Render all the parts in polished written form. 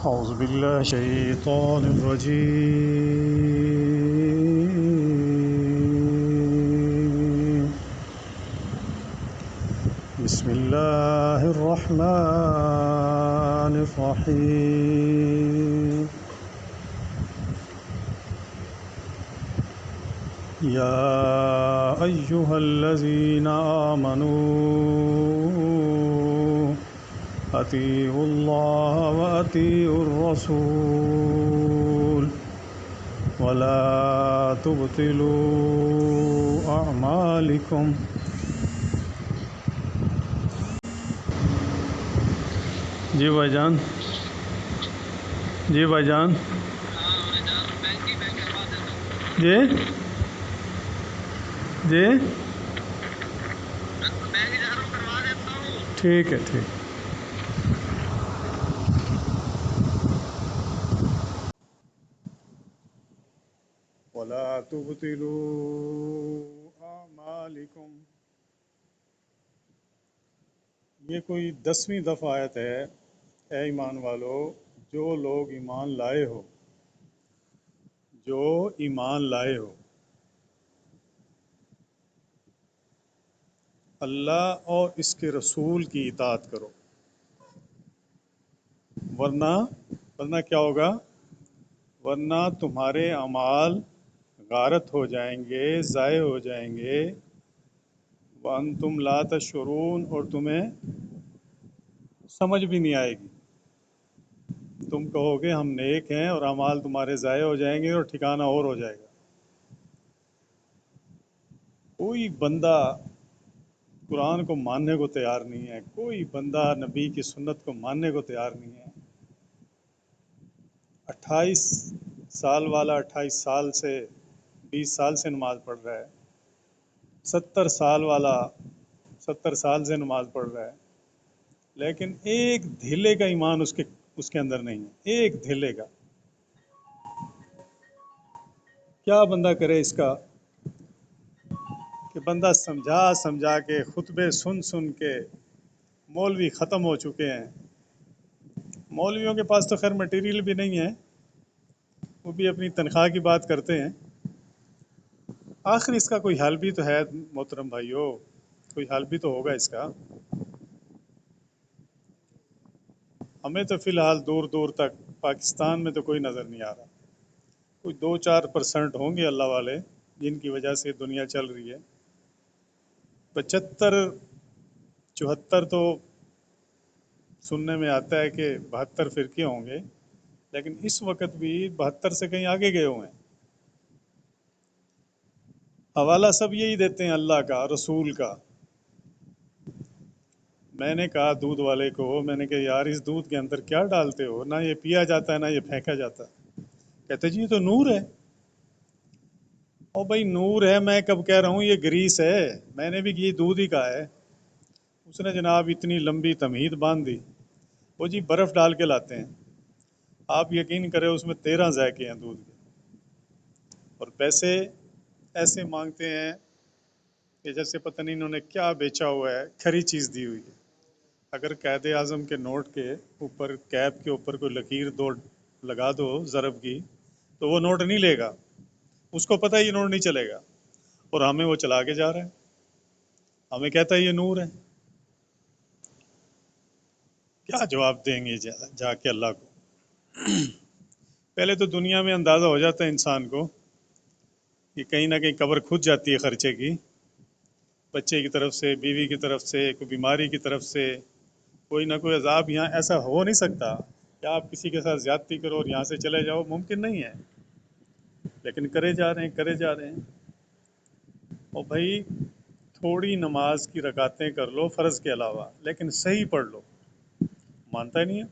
أعوذ بالله الشيطان الرجيم بسم الله الرحمن الرحيم يا أيها الذين آمنوا أطيعوا الله وأطيعوا الرسول ولا تبطلوا أعمالكم جی بھائی جان جی بھائی جان جی جی ٹھیک ہے ٹھیک ولا تبطلوا اعمالکم یہ کوئی 10ویں دفعہ آیت ہے اے ایمان والو جو لوگ ایمان لائے ہو جو ایمان لائے ہو اللہ اور اس کے رسول کی اطاعت کرو ورنہ کیا ہوگا ورنہ تمہارے اعمال غارت ہو جائیں گے ضائع ہو جائیں گے وانتم لا تشعرون اور تمہیں سمجھ بھی نہیں آئے گی تم کہو گے ہم نیک ہیں اور اعمال تمہارے ضائع ہو جائیں گے اور ٹھکانہ اور ہو جائے گا کوئی بندہ قرآن کو ماننے کو تیار نہیں ہے کوئی بندہ نبی کی سنت کو ماننے کو تیار نہیں ہے 28 سال والا 28 سال سے 20 سال سے نماز پڑھ رہا ہے 70 سال والا 70 سال سے نماز پڑھ رہا ہے لیکن ایک دھیلے کا ایمان اس کے اندر نہیں ہے ایک دھیلے کا کیا بندہ کرے اس کا کہ بندہ سمجھا کے خطبے سن کے مولوی ختم ہو چکے ہیں مولویوں کے پاس تو خیر مٹیریل بھی نہیں ہے وہ بھی اپنی تنخواہ کی بات کرتے ہیں آخر اس کا کوئی حل بھی تو ہے محترم بھائیو کوئی حل بھی تو ہوگا اس کا ہمیں تو فی الحال دور دور تک پاکستان میں تو کوئی نظر نہیں آ رہا کوئی 2-4% ہوں گے اللہ والے جن کی وجہ سے دنیا چل رہی ہے 75-74 تو سننے میں آتا ہے کہ 72 فرقے ہوں گے لیکن اس وقت بھی 72 سے کہیں آگے گئے ہوئے ہیں حوالہ سب یہی دیتے ہیں اللہ کا رسول کا میں نے کہا دودھ والے کو میں نے کہا یار اس دودھ کے اندر کیا ڈالتے ہو نہ یہ پیا جاتا ہے نہ یہ پھینکا جاتا کہتے جی یہ تو نور ہے او بھائی نور ہے میں کب کہہ رہا ہوں یہ گریس ہے میں نے بھی یہ دودھ ہی کہا ہے اس نے جناب اتنی لمبی تمہید باندھ دی وہ جی برف ڈال کے لاتے ہیں آپ یقین کریں اس میں 13 ذائقے ہیں دودھ کے اور پیسے ایسے مانگتے ہیں کہ جیسے پتہ نہیں انہوں نے کیا بیچا ہوا ہے کھری چیز دی ہوئی ہے اگر قائد اعظم کے نوٹ کے اوپر کیپ کے اوپر کوئی لکیر دو لگا دو ضرب کی تو وہ نوٹ نہیں لے گا اس کو پتہ ہے یہ نوٹ نہیں چلے گا اور ہمیں وہ چلا کے جا رہا ہے ہمیں کہتا ہے یہ نور ہے کیا جواب دیں گے جا کے اللہ کو پہلے تو دنیا میں اندازہ ہو جاتا ہے انسان کو کہ کہیں نہ کہیں قبر کھود جاتی ہے خرچے کی بچے کی طرف سے بیوی کی طرف سے کوئی بیماری کی طرف سے کوئی نہ کوئی عذاب یہاں ایسا ہو نہیں سکتا کہ آپ کسی کے ساتھ زیادتی کرو اور یہاں سے چلے جاؤ ممکن نہیں ہے لیکن کرے جا رہے ہیں اور بھائی تھوڑی نماز کی رکعتیں کر لو فرض کے علاوہ لیکن صحیح پڑھ لو مانتا ہی نہیں ہے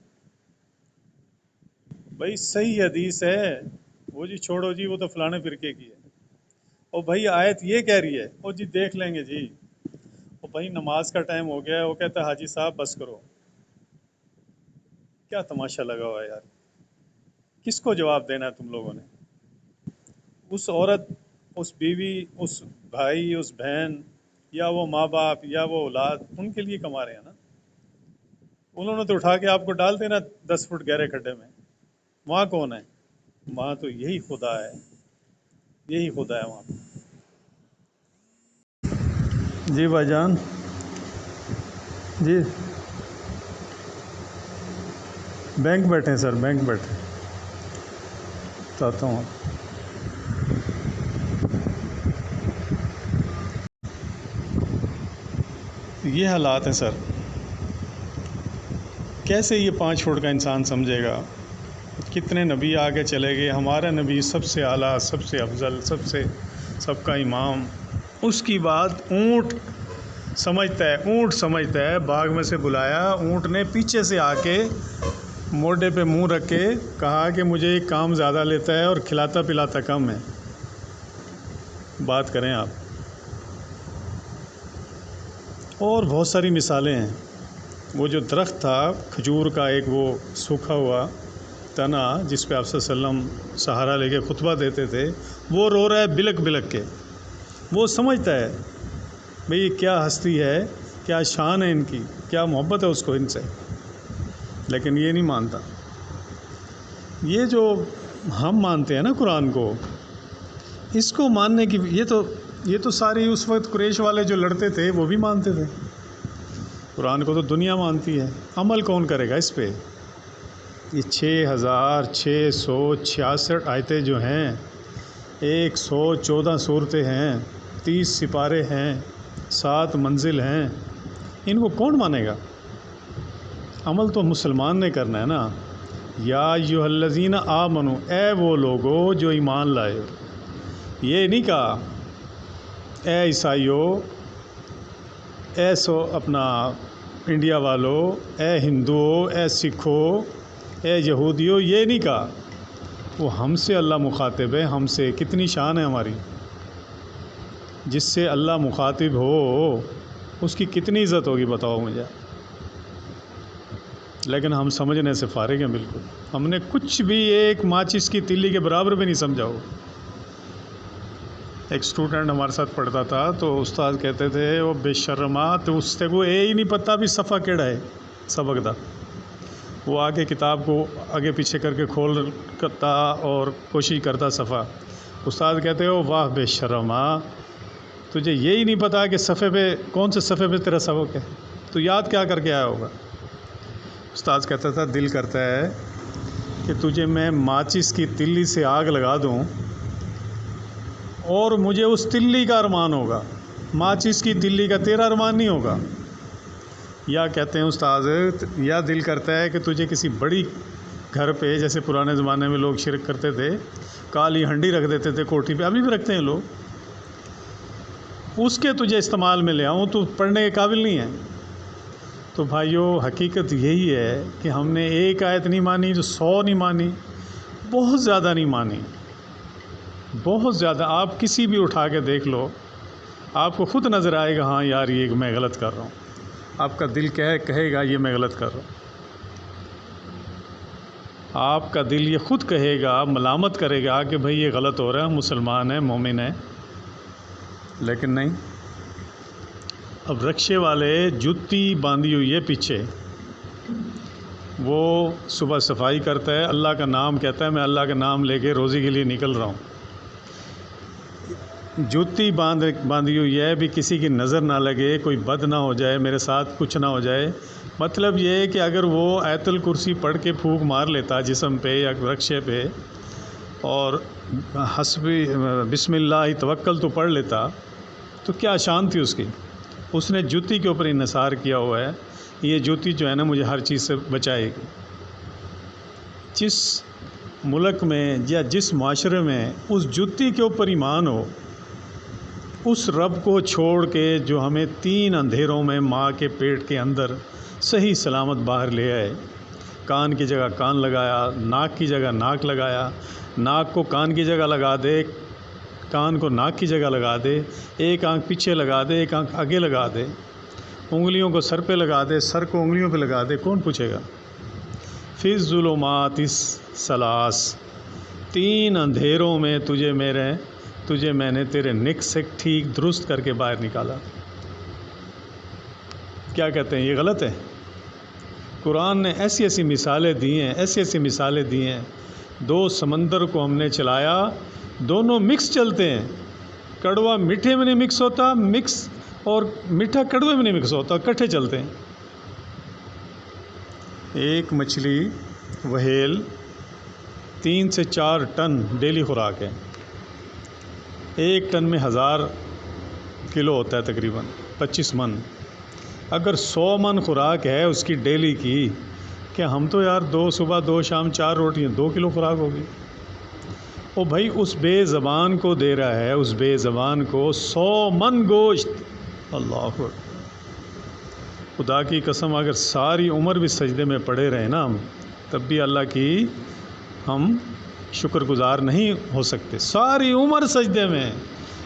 بھائی صحیح حدیث ہے وہ جی چھوڑو جی وہ تو فلانے فرقے کی ہے اور بھائی آیت یہ کہہ رہی ہے وہ جی دیکھ لیں گے جی اور بھائی نماز کا ٹائم ہو گیا ہے وہ کہتا ہے حاجی صاحب بس کرو کیا تماشا لگا ہوا ہے یار کس کو جواب دینا ہے تم لوگوں نے اس عورت اس بیوی اس بھائی اس بہن یا وہ ماں باپ یا وہ اولاد ان کے لیے کما رہے ہیں نا انہوں نے تو اٹھا کے آپ کو ڈال دینا 10 فٹ گہرے کھڈے میں وہاں کون ہے؟ وہاں تو یہی خدا ہے، یہی خدا ہے وہاں پہ۔ جی بھائی جان، جی بینک بیٹھے ہیں سر، بینک بیٹھے چاہتا ہوں۔ یہ حالات ہیں سر، کیسے یہ 5 فٹ کا انسان سمجھے گا؟ کتنے نبی آگے چلے گئے، ہمارا نبی سب سے اعلیٰ، سب سے افضل، سب کا امام، اس کی بات اونٹ سمجھتا ہے، اونٹ سمجھتا ہے۔ باغ میں سے بلایا، اونٹ نے پیچھے سے آ کے موڈے پہ منہ رکھ کے کہا کہ مجھے ایک کام زیادہ لیتا ہے اور کھلاتا پلاتا کم ہے۔ بات کریں آپ، اور بہت ساری مثالیں ہیں۔ وہ جو درخت تھا کھجور کا، ایک وہ سوکھا ہوا تنا جس پہ آپ صلی اللہ علیہ وسلم سہارا لے کے خطبہ دیتے تھے، وہ رو رہا ہے بلک بلک کے۔ وہ سمجھتا ہے بھئی یہ کیا ہستی ہے، کیا شان ہے ان کی، کیا محبت ہے اس کو ان سے، لیکن یہ نہیں مانتا۔ یہ جو ہم مانتے ہیں نا قرآن کو، اس کو ماننے کی یہ تو ساری اس وقت قریش والے جو لڑتے تھے وہ بھی مانتے تھے۔ قرآن کو تو دنیا مانتی ہے، عمل کون کرے گا اس پہ؟ یہ 6666 آیتیں جو ہیں، 114 صورتیں ہیں، 30 سپارے ہیں، 7 منزل ہیں، ان کو کون مانے گا؟ عمل تو مسلمان نے کرنا ہے نا۔ یا ایھا الذین آمنو، اے وہ لوگو جو ایمان لائے ہو۔ یہ نہیں کہا اے عیسائیو، اے اپنا انڈیا والو، اے ہندوؤ، اے سکھو، اے یہودیو، یہ نہیں کہا۔ وہ ہم سے اللہ مخاطب ہے، ہم سے کتنی شان ہے ہماری۔ جس سے اللہ مخاطب ہو اس کی کتنی عزت ہوگی بتاؤ مجھے۔ لیکن ہم سمجھنے سے فارغ ہیں بالکل، ہم نے کچھ بھی ایک ماچس کی تلی کے برابر بھی نہیں سمجھا ہو۔ ایک اسٹوڈنٹ ہمارے ساتھ پڑھتا تھا تو استاد کہتے تھے وہ بے شرما، تو اس سے وہ ہی نہیں پتہ بھی صفحہ کیڑا ہے سبق دا۔ وہ آگے کتاب کو آگے پیچھے کر کے کھول کرتا اور کوشش کرتا صفحہ۔ استاد کہتے ہو واہ بے شرما، تجھے یہی نہیں پتا کہ صفحے پہ کون سے صفحے پہ تیرا سبق ہے، تو یاد کیا کر کے آیا ہوگا؟ استاد کہتا تھا دل کرتا ہے کہ تجھے میں ماچس کی تلی سے آگ لگا دوں اور مجھے اس تلی کا ارمان ہوگا، ماچس کی تلی کا تیرا ارمان نہیں ہوگا۔ یا کہتے ہیں استاد، یا دل کرتا ہے کہ تجھے کسی بڑی گھر پہ، جیسے پرانے زمانے میں لوگ شرک کرتے تھے، کالی ہنڈی رکھ دیتے تھے کوٹھی پہ، ابھی بھی رکھتے ہیں لوگ، اس کے تجھے استعمال میں لے آؤں، تو پڑھنے کے قابل نہیں ہے۔ تو بھائیو حقیقت یہی ہے کہ ہم نے ایک آیت نہیں مانی تو 100 نہیں مانی، بہت زیادہ نہیں مانی، بہت زیادہ۔ آپ کسی بھی اٹھا کے دیکھ لو، آپ کو خود نظر آئے گا ہاں یار یہ میں غلط کر رہا ہوں، آپ کا دل کہے گا یہ میں غلط کر رہا ہوں، آپ کا دل یہ خود کہے گا، ملامت کرے گا کہ بھئی یہ غلط ہو رہا ہے، مسلمان ہے، مومن ہے، لیکن نہیں۔ اب رکشے والے جوتی باندھی ہوئی ہے پیچھے، وہ صبح صفائی کرتا ہے، اللہ کا نام کہتا ہے میں اللہ کا نام لے کے روزی کے لیے نکل رہا ہوں، جوتی باندھی ہوئی ہے بھی کسی کی نظر نہ لگے، کوئی بد نہ ہو جائے، میرے ساتھ کچھ نہ ہو جائے۔ مطلب یہ ہے کہ اگر وہ آیت الکرسی پڑھ کے پھونک مار لیتا جسم پہ یا رکشے پہ اور حسبی بسم اللہ توکل تو پڑھ لیتا تو کیا شان تھی اس کی۔ اس نے جوتی کے اوپر انحصار کیا ہوا ہے، یہ جوتی جو ہے نا مجھے ہر چیز سے بچائے گی۔ جس ملک میں یا جس معاشرے میں اس جوتی کے اوپر ایمان ہو، اس رب کو چھوڑ کے جو ہمیں 3 اندھیروں میں ماں کے پیٹ کے اندر صحیح سلامت باہر لے آئے، کان کی جگہ کان لگایا، ناک کی جگہ ناک لگایا، ناک کو کان کی جگہ لگا دے، کان کو ناک کی جگہ لگا دے، ایک آنکھ پیچھے لگا دے، ایک آنکھ آگے لگا دے، انگلیوں کو سر پہ لگا دے، سر کو انگلیوں پہ لگا دے، کون پوچھے گا؟ فی الظلمات الثلاث، 3 اندھیروں میں تجھے میں نے تیرے نک سے ٹھیک درست کر کے باہر نکالا۔ کیا کہتے ہیں یہ غلط ہے؟ قرآن نے ایسی ایسی مثالیں دی ہیں، ایسی ایسی مثالیں دی ہیں 2 سمندر کو ہم نے چلایا، دونوں مکس چلتے ہیں، کڑوا میٹھے میں نہیں مکس ہوتا، مکس اور میٹھا کڑوے میں نہیں مکس ہوتا، کٹھے چلتے ہیں۔ ایک مچھلی وہیل 3 سے 4 ٹن ڈیلی خوراک ہے، 1 ٹن میں 1000 کلو ہوتا ہے، تقریباً 25 من۔ اگر 100 من خوراک ہے اس کی ڈیلی کی، کہ ہم تو یار 2 صبح 2 شام 4 روٹیاں، 2 کلو خوراک ہوگی۔ او بھائی اس بے زبان کو دے رہا ہے، اس بے زبان کو 100 من گوشت۔ اللہ اکبر، خدا کی قسم اگر ساری عمر بھی سجدے میں پڑے رہے نا ہم، تب بھی اللہ کی ہم شکر گزار نہیں ہو سکتے۔ ساری عمر سجدے میں،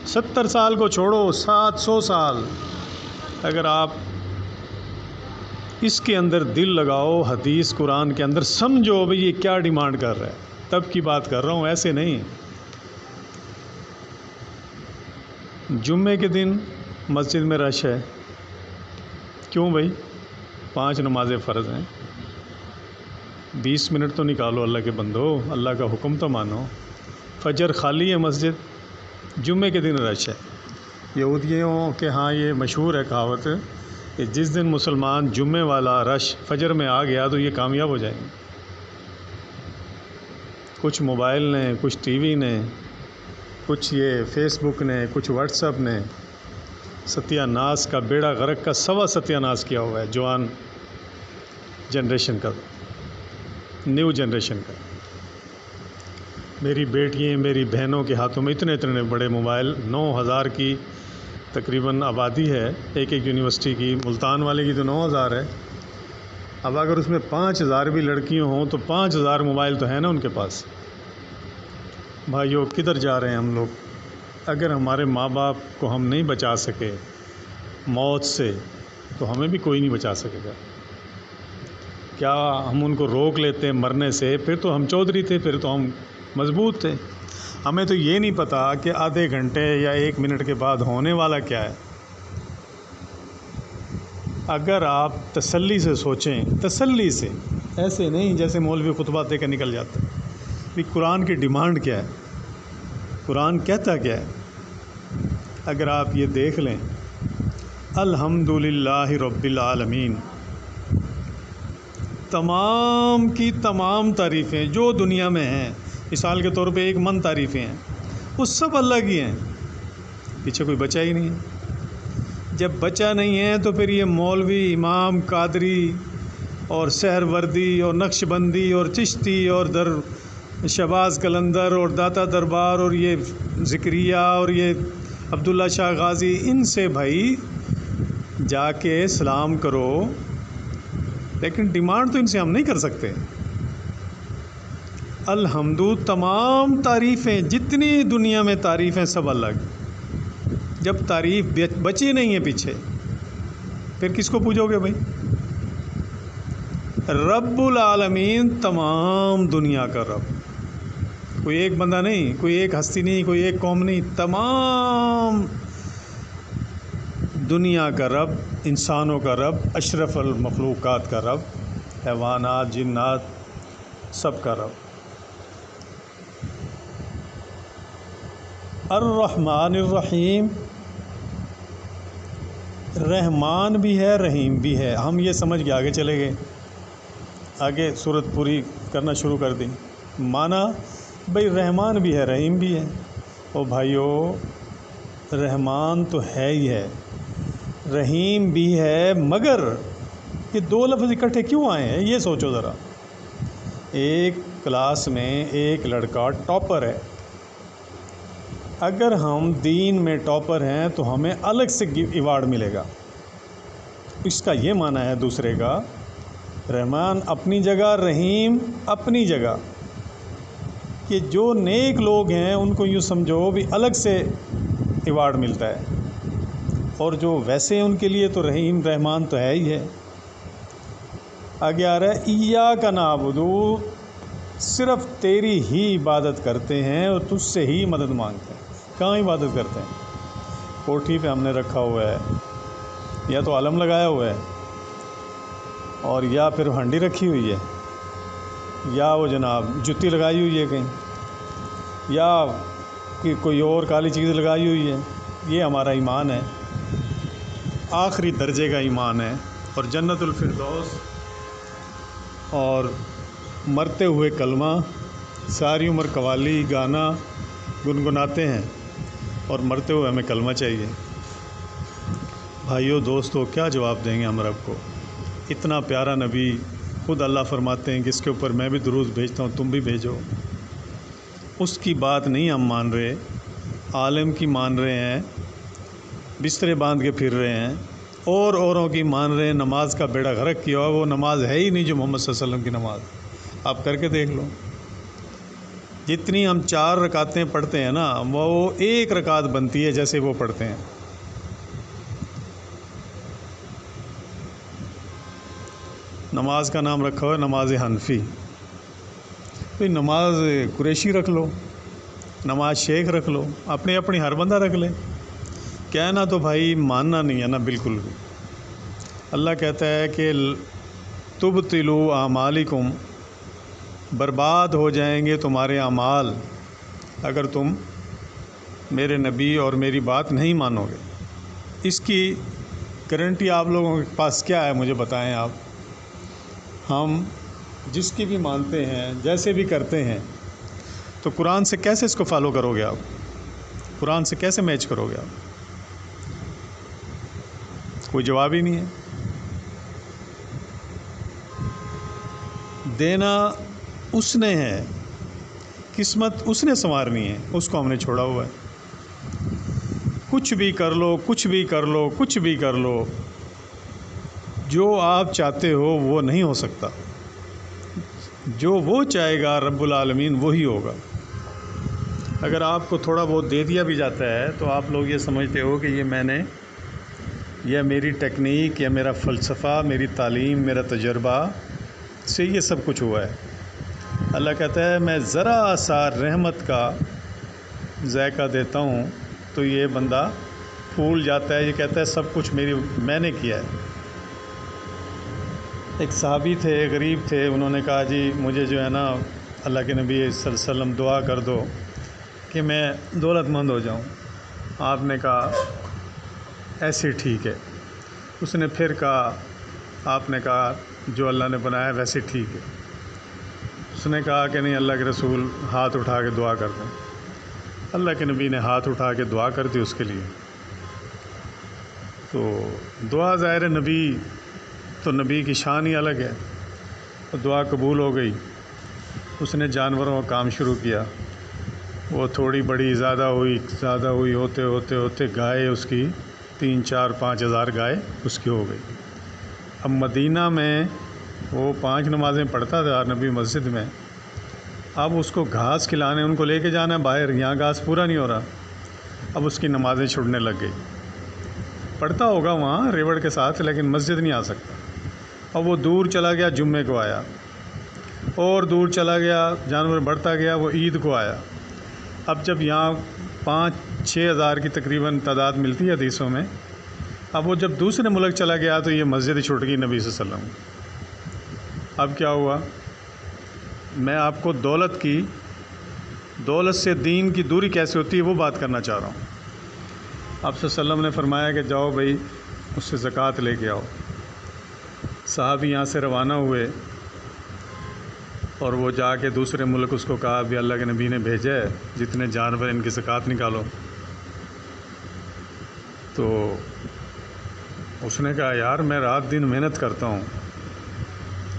70 سال کو چھوڑو، 700 سال، اگر آپ اس کے اندر دل لگاؤ، حدیث قرآن کے اندر سمجھو بھئی یہ کیا ڈیمانڈ کر رہا ہے، تب کی بات کر رہا ہوں، ایسے نہیں۔ جمعے کے دن مسجد میں رش ہے، کیوں بھائی؟ 5 نمازیں فرض ہیں، 20 منٹ تو نکالو اللہ کے بندو، اللہ کا حکم تو مانو۔ فجر خالی ہے مسجد، جمعے کے دن رش ہے۔ یہودیوں کے ہاں یہ مشہور ہے کہاوت کہ جس دن مسلمان جمعے والا رش فجر میں آ گیا تو یہ کامیاب ہو جائیں گے۔ کچھ موبائل نے، کچھ ٹی وی نے، کچھ یہ فیس بک نے، کچھ واٹس ایپ نے ستیہ ناس کا، بیڑا غرق کا سوا ستیہ ناس کیا ہوا ہے، جوان جنریشن کا، نیو جنریشن کا۔ میری بیٹیاں، میری بہنوں کے ہاتھوں میں اتنے بڑے موبائل، 9000 کی تقریباً آبادی ہے ایک یونیورسٹی کی، ملتان والے کی تو 9000 ہے۔ اب اگر اس میں 5000 بھی لڑکیوں ہوں تو 5000 موبائل تو ہیں نا ان کے پاس۔ بھائیو کدھر جا رہے ہیں ہم لوگ؟ اگر ہمارے ماں باپ کو ہم نہیں بچا سکے موت سے تو ہمیں بھی کوئی نہیں بچا سکے گا۔ کیا ہم ان کو روک لیتے مرنے سے؟ پھر تو ہم چودھری تھے، پھر تو ہم مضبوط تھے۔ ہمیں تو یہ نہیں پتہ کہ آدھے گھنٹے یا 1 منٹ کے بعد ہونے والا کیا ہے۔ اگر آپ تسلی سے سوچیں، تسلی سے، ایسے نہیں جیسے مولوی خطبہ دے کے نکل جاتا ہے، کہ قرآن کی ڈیمانڈ کیا ہے، قرآن کہتا کیا ہے، اگر آپ یہ دیکھ لیں، الحمدللہ رب العالمین، تمام کی تمام تعریفیں جو دنیا میں ہیں، مثال کے طور پہ 1 من تعریفیں ہیں، وہ سب اللہ کی ہیں، پیچھے کوئی بچا ہی نہیں ہے۔ جب بچا نہیں ہے تو پھر یہ مولوی، امام، قادری اور سحر وردی اور نقش بندی اور چشتی اور شہباز قلندر اور داتا دربار اور یہ ذکریہ اور یہ عبداللہ شاہ غازی، ان سے بھائی جا کے سلام کرو، لیکن ڈیمانڈ تو ان سے ہم نہیں کر سکتے۔ الحمدو، تمام تعریفیں جتنی دنیا میں تعریفیں سب اللہ کی۔ جب تعریف بچی نہیں ہے پیچھے، پھر کس کو پوجو گے بھائی؟ رب العالمین، تمام دنیا کا رب، کوئی ایک بندہ نہیں، کوئی ایک ہستی نہیں، کوئی ایک قوم نہیں، تمام دنیا کا رب، انسانوں کا رب، اشرف المخلوقات کا رب، حیوانات، جنات، سب کا رب۔ الرحمن الرحیم، رحمان بھی ہے، رحیم بھی ہے۔ ہم یہ سمجھ کے آگے چلے گئے، آگے صورت پوری کرنا شروع کر دی۔ مانا بھئی رحمان بھی ہے، رحیم بھی ہے۔ او بھائیو، رحمان تو ہے ہی ہے، رحیم بھی ہے، مگر یہ 2 لفظ اکٹھے کیوں آئے ہیں یہ سوچو ذرا۔ ایک کلاس میں ایک لڑکا ٹاپر ہے، اگر ہم دین میں ٹاپر ہیں تو ہمیں الگ سے ایوارڈ ملے گا۔ اس کا یہ معنی ہے دوسرے کا، رحمان اپنی جگہ، رحیم اپنی جگہ، کہ جو نیک لوگ ہیں ان کو یوں سمجھو بھی الگ سے ایوارڈ ملتا ہے، اور جو ویسے ان کے لیے تو رحیم رحمان تو ہے ہی ہے۔ آگے آ رہا ہے ایاک نعبد، صرف تیری ہی عبادت کرتے ہیں اور تجھ سے ہی مدد مانگتے ہیں۔ کہاں عبادت کرتے ہیں؟ کوٹھی پہ ہم نے رکھا ہوا ہے، یا تو علم لگایا ہوا ہے، اور یا پھر ہنڈی رکھی ہوئی ہے، یا وہ جناب جُتی لگائی ہوئی ہے کہیں، یا کہ کوئی اور کالی چیز لگائی ہوئی ہے، یہ ہمارا ایمان ہے، آخری درجے کا ایمان ہے۔ اور جنت الفردوس اور مرتے ہوئے کلمہ، ساری عمر قوالی گانا گنگناتے ہیں اور مرتے ہوئے ہمیں کلمہ چاہیے۔ بھائیو دوستو، کیا جواب دیں گے ہم رب کو؟ اتنا پیارا نبی، خود اللہ فرماتے ہیں کہ اس کے اوپر میں بھی درود بھیجتا ہوں، تم بھی بھیجو۔ اس کی بات نہیں ہم مان رہے، عالم کی مان رہے ہیں، بسترے باندھ کے پھر رہے ہیں، اور اوروں کی مان رہے ہیں۔ نماز کا بیڑا غرق کیا ہوا، وہ نماز ہے ہی نہیں جو محمد صلی اللہ علیہ وسلم کی نماز۔ آپ کر کے دیکھ لو، جتنی ہم 4 رکعتیں پڑھتے ہیں نا، وہ 1 رکعت بنتی ہے جیسے وہ پڑھتے ہیں۔ نماز کا نام رکھا ہوا ہے نماز حنفی، تو نماز قریشی رکھ لو، نماز شیخ رکھ لو، اپنی ہر بندہ رکھ لے۔ کہنا تو بھائی ماننا نہیں ہے نا بالکل بھی۔ اللہ کہتا ہے کہ تبطلوا اعمالکم، برباد ہو جائیں گے تمہارے اعمال اگر تم میرے نبی اور میری بات نہیں مانو گے۔ اس کی گارنٹی آپ لوگوں کے پاس کیا ہے مجھے بتائیں آپ؟ ہم جس کی بھی مانتے ہیں، جیسے بھی کرتے ہیں، تو قرآن سے کیسے اس کو فالو کرو گے آپ؟ قرآن سے کیسے میچ کرو گے آپ؟ کوئی جواب ہی نہیں ہے۔ دینا اس نے ہے، قسمت اس نے سنوارنی ہے، اس کو ہم نے چھوڑا ہوا ہے۔ کچھ بھی کر لو، کچھ بھی کر لو، کچھ بھی کر لو، جو آپ چاہتے ہو وہ نہیں ہو سکتا۔ جو وہ چاہے گا رب العالمین وہی ہوگا۔ اگر آپ کو تھوڑا بہت دے دیا بھی جاتا ہے تو آپ لوگ یہ سمجھتے ہو کہ یہ میری ٹیکنیک یا میرا فلسفہ، میری تعلیم، میرا تجربہ سے یہ سب کچھ ہوا ہے۔ اللہ کہتا ہے میں ذرا سا رحمت کا ذائقہ دیتا ہوں تو یہ بندہ پھول جاتا ہے، یہ کہتا ہے سب کچھ میں نے کیا ہے۔ ایک صحابی تھے، غریب تھے، انہوں نے کہا جی مجھے جو ہے نا اللہ کے نبی صلی اللہ علیہ وسلم دعا کر دو کہ میں دولت مند ہو جاؤں۔ آپ نے کہا ایسے ٹھیک ہے۔ اس نے پھر کہا، آپ نے کہا جو اللہ نے بنایا ویسے ٹھیک ہے۔ اس نے کہا کہ نہیں، اللہ کے رسول ہاتھ اٹھا کے دعا کر دیں۔ اللہ کے نبی نے ہاتھ اٹھا کے دعا کر دی اس کے لیے۔ تو دعا ظاہر نبی تو نبی کی شان ہی الگ ہے، تو دعا قبول ہو گئی۔ اس نے جانوروں کا کام شروع کیا، وہ تھوڑی بڑی زیادہ ہوئی ہوتے ہوتے گائے اس کی 3، 4، 5 ہزار گائے اس کی ہو گئی۔ اب مدینہ میں وہ 5 نمازیں پڑھتا تھا نبی مسجد میں، اب اس کو گھاس کھلانے ان کو لے کے جانا ہے باہر، یہاں گھاس پورا نہیں ہو رہا، اب اس کی نمازیں چھوڑنے لگ گئی۔ پڑھتا ہوگا وہاں ریوڑ کے ساتھ، لیکن مسجد نہیں آ سکتا۔ اب وہ دور چلا گیا، جمعے کو آیا، اور دور چلا گیا، جانور بڑھتا گیا، وہ عید کو آیا۔ اب جب یہاں 5-6 ہزار کی تقریباً تعداد ملتی ہے حدیثوں میں، اب وہ جب دوسرے ملک چلا گیا تو یہ مسجد چھوٹ گئی نبی صلی اللہ علیہ وسلم۔ اب کیا ہوا؟ میں آپ کو دولت سے دین کی دوری کیسے ہوتی ہے وہ بات کرنا چاہ رہا ہوں۔ آپ صلی اللہ علیہ وسلم نے فرمایا کہ جاؤ بھائی اس سے زکوٰۃ لے کے آؤ۔ صحابی یہاں سے روانہ ہوئے اور وہ جا کے دوسرے ملک اس کو کہا بھی اللہ کے نبی نے بھیجا ہے، جتنے جانور ان کی زکوٰۃ نکالو۔ تو اس نے کہا یار میں رات دن محنت کرتا ہوں،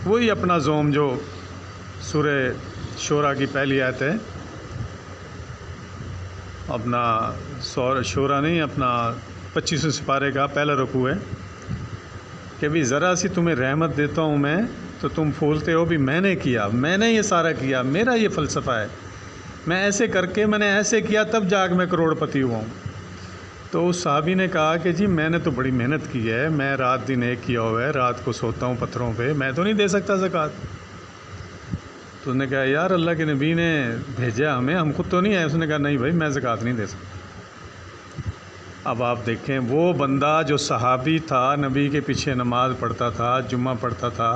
وہی اپنا زوم جو سورہ شورا کی پہلی آیت ہے، اپنا شورا نہیں، اپنا 25 سپارے کا پہلا رکوع ہے کہ بھی ذرا سی تمہیں رحمت دیتا ہوں میں تو تم پھولتے ہو بھی میں نے کیا، میں نے یہ سارا کیا، میرا یہ فلسفہ ہے، میں ایسے کر کے میں نے ایسے کیا تب جا کے میں کروڑ پتی ہوا ہوں۔ تو اس صحابی نے کہا کہ جی میں نے تو بڑی محنت کی ہے، میں رات دن ایک کیا ہوا ہے، رات کو سوتا ہوں پتھروں پہ، میں تو نہیں دے سکتا زکوٰۃ۔ تو اس نے کہا یار اللہ کے نبی نے بھیجا ہمیں، ہم خود تو نہیں آئے۔ اس نے کہا نہیں بھائی میں زکوٰۃ نہیں دے سکتا۔ اب آپ دیکھیں وہ بندہ جو صحابی تھا، نبی کے پیچھے نماز پڑھتا تھا، جمعہ پڑھتا تھا،